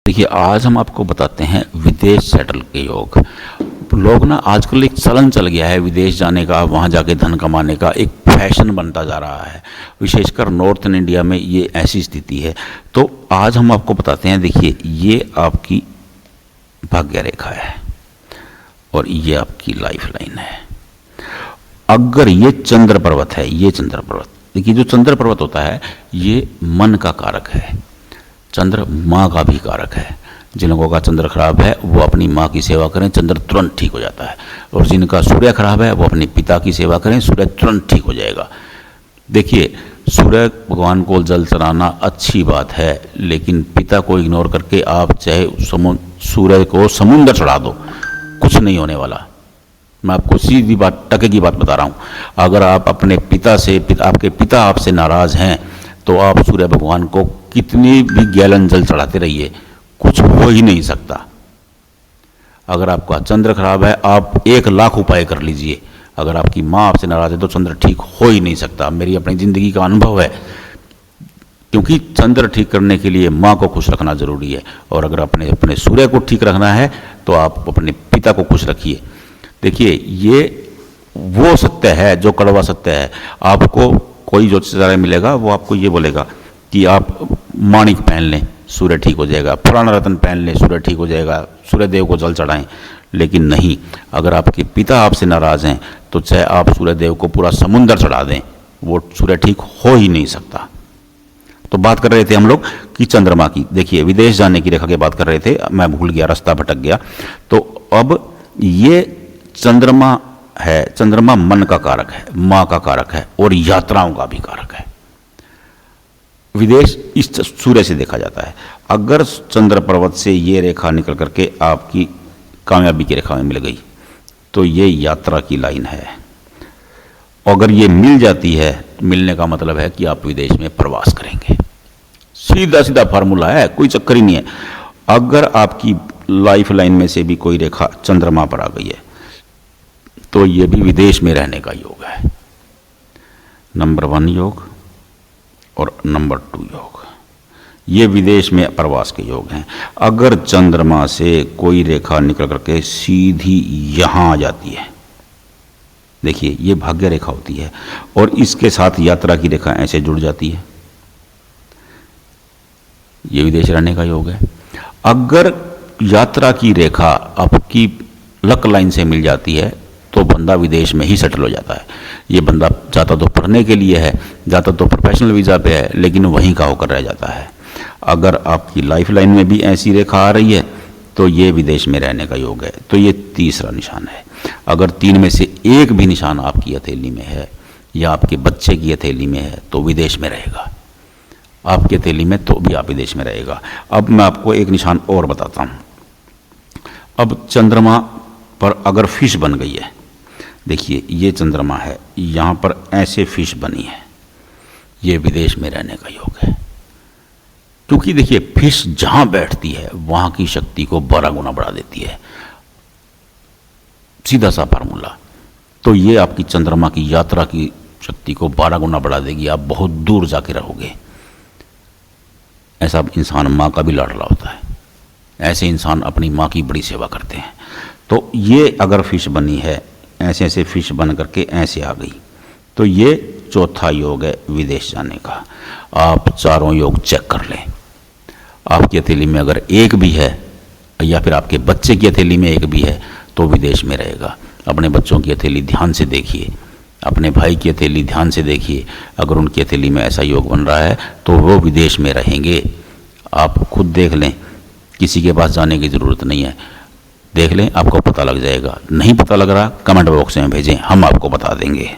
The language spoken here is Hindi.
देखिए, आज हम आपको बताते हैं विदेश सेटल के योग। लोग ना आजकल एक चलन चल गया है विदेश जाने का, वहाँ जाके धन कमाने का एक फैशन बनता जा रहा है। विशेषकर नॉर्थन इंडिया में ये ऐसी स्थिति है। तो आज हम आपको बताते हैं, देखिए ये आपकी भाग्य रेखा है और ये आपकी लाइफ लाइन है। अगर ये चंद्र पर्वत है, ये चंद्र पर्वत, देखिए जो चंद्र पर्वत होता है ये मन का कारक है, चंद्र माँ का भी कारक है। जिन लोगों का चंद्र खराब है वो अपनी माँ की सेवा करें, चंद्र तुरंत ठीक हो जाता है। और जिनका सूर्य खराब है वो अपने पिता की सेवा करें, सूर्य तुरंत ठीक हो जाएगा। देखिए, सूर्य भगवान को जल चढ़ाना अच्छी बात है, लेकिन पिता को इग्नोर करके आप चाहे सूर्य को समुद्र चढ़ा दो, कुछ नहीं होने वाला। मैं आपको सीधी बात, टके की बात बता रहा हूँ। अगर आप अपने पिता से, आपके पिता आपसे नाराज़ हैं, तो आप सूर्य भगवान को कितनी भी गैलन जल चढ़ाते रहिए, कुछ हो ही नहीं सकता। अगर आपका चंद्र खराब है, आप 1,00,000 उपाय कर लीजिए, अगर आपकी माँ आपसे नाराज है तो चंद्र ठीक हो ही नहीं सकता। मेरी अपनी ज़िंदगी का अनुभव है, क्योंकि चंद्र ठीक करने के लिए माँ को खुश रखना जरूरी है। और अगर अपने सूर्य को ठीक रखना है तो आप अपने पिता को खुश रखिए। देखिए, ये वो सत्य है जो कड़वा सत्य है। आपको कोई ज्योतिषाचार्य मिलेगा, वो आपको ये बोलेगा कि आप माणिक पहन लें, सूर्य ठीक हो जाएगा, पुराना रत्न पहन लें, सूर्य ठीक हो जाएगा, सूर्य देव को जल चढ़ाएं। लेकिन नहीं, अगर आपके पिता आपसे नाराज़ हैं तो चाहे आप सूर्य देव को पूरा समुंदर चढ़ा दें, वो सूर्य ठीक हो ही नहीं सकता। तो बात कर रहे थे हम लोग कि चंद्रमा की। देखिए, विदेश जाने की रेखा की बात कर रहे थे, मैं भूल गया, रास्ता भटक गया। तो अब ये चंद्रमा है, चंद्रमा मन का कारक है, माँ का कारक है और यात्राओं का भी कारक है। विदेश इस सूर्य से देखा जाता है। अगर चंद्र पर्वत से ये रेखा निकल करके आपकी कामयाबी की रेखा में मिल गई तो ये यात्रा की लाइन है। अगर ये मिल जाती है, मिलने का मतलब है कि आप विदेश में प्रवास करेंगे। सीधा सीधा फार्मूला है, कोई चक्कर ही नहीं है। अगर आपकी लाइफ लाइन में से भी कोई रेखा चंद्रमा पर आ गई है तो ये भी विदेश में रहने का योग है। नंबर 1 योग और नंबर 2 योग, ये विदेश में प्रवास के योग हैं। अगर चंद्रमा से कोई रेखा निकल करके सीधी यहाँ आ जाती है, देखिए ये भाग्य रेखा होती है, और इसके साथ यात्रा की रेखा ऐसे जुड़ जाती है, ये विदेश रहने का योग है। अगर यात्रा की रेखा आपकी लक लाइन से मिल जाती है तो बंदा विदेश में ही सेटल हो जाता है। ये बंदा जाता तो पढ़ने के लिए है, जाता तो प्रोफेशनल वीज़ा पे है, लेकिन वहीं का होकर रह जाता है। अगर आपकी लाइफ लाइन में भी ऐसी रेखा आ रही है तो ये विदेश में रहने का योग है। तो ये तीसरा निशान है। अगर 3 में से एक भी निशान आपकी हथेली में है या आपके बच्चे की हथेली में है तो विदेश में रहेगा, आपकी हथेली में तो भी आप विदेश में रहेगा। अब मैं आपको एक निशान और बताता हूँ। अब चंद्रमा पर अगर फिश बन गई है, देखिए ये चंद्रमा है, यहाँ पर ऐसे फिश बनी है, ये विदेश में रहने का योग है। क्योंकि देखिए, फिश जहाँ बैठती है वहाँ की शक्ति को 12 गुना बढ़ा देती है, सीधा सा फार्मूला। तो ये आपकी चंद्रमा की यात्रा की शक्ति को 12 गुना बढ़ा देगी, आप बहुत दूर जाके रहोगे। ऐसा इंसान माँ का भी लाडला होता है, ऐसे इंसान अपनी माँ की बड़ी सेवा करते हैं। तो ये अगर फिश बनी है, ऐसे ऐसे फिश बन करके ऐसे आ गई, तो ये चौथा योग है विदेश जाने का। आप चारों योग चेक कर लें। आपकी हथेली में अगर एक भी है या फिर आपके बच्चे की हथेली में एक भी है तो विदेश में रहेगा। अपने बच्चों की हथेली ध्यान से देखिए, अपने भाई की हथेली ध्यान से देखिए। अगर उनकी हथेली में ऐसा योग बन रहा है तो वो विदेश में रहेंगे। आप खुद देख लें, किसी के पास जाने की ज़रूरत नहीं है, देख लें, आपको पता लग जाएगा। नहीं पता लग रहा, कमेंट बॉक्स में भेजें, हम आपको बता देंगे।